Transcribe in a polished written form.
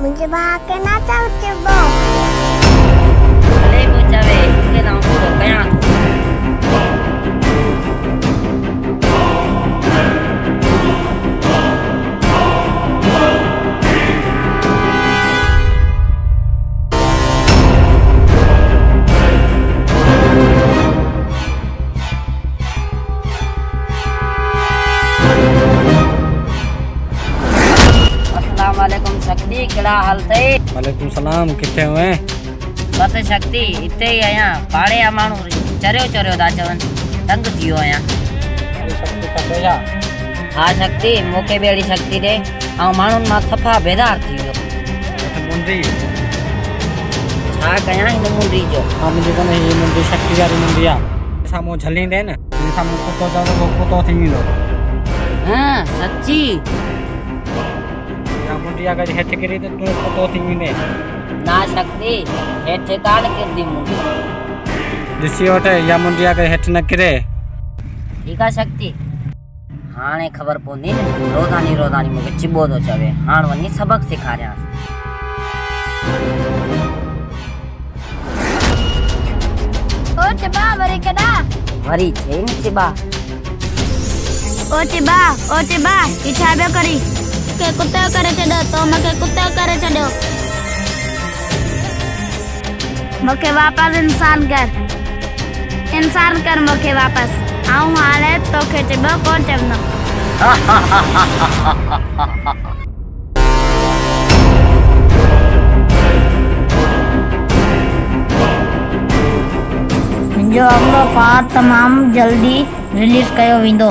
मुझे भाग के ना चल चिबो भले मुझे के नाम पूरो कया वालेकुम शक्ति केड़ा हाल थे। वालेकुम सलाम किथे हुए बस शक्ति इते ही आया पाड़े आ मानू चरियो दा चवन तंग थियो आया शक्ति पते जा हां शक्ति मोके बेड़ी शक्ति दे आ मानुन मा सफा बेदार थियो मुंडी छा कया इन मुंडी जो हां मुंडी कने ये मुंडी शक्ति वाली मुंडिया सामो झली दे न सामो कुतो जानो वो कुतो थी लो हां सच्ची मुंडिया का हेठ करी तो तू कुतो थी ने ना शक्ति हेठ कान करदी मुंडी दिसी ओटे या मुंडिया का हेठ न करे ठीक है शक्ति हाने खबर पोनी रोदानी मुके चिबो तो चवे हान वनी सबक सिखा रहा ओ चिबा वरी केडा वरी छेन चिबा ओ चिबा इच्छा बे करी के कुत्ते करे छडो तो मके कुत्ते करे छडो मके वापस इंसान कर मके वापस आऊं हाले तो के चिबो कोन चवनो जो अगलो पार्ट तमाम जल्दी रिलीज कयो विंदो।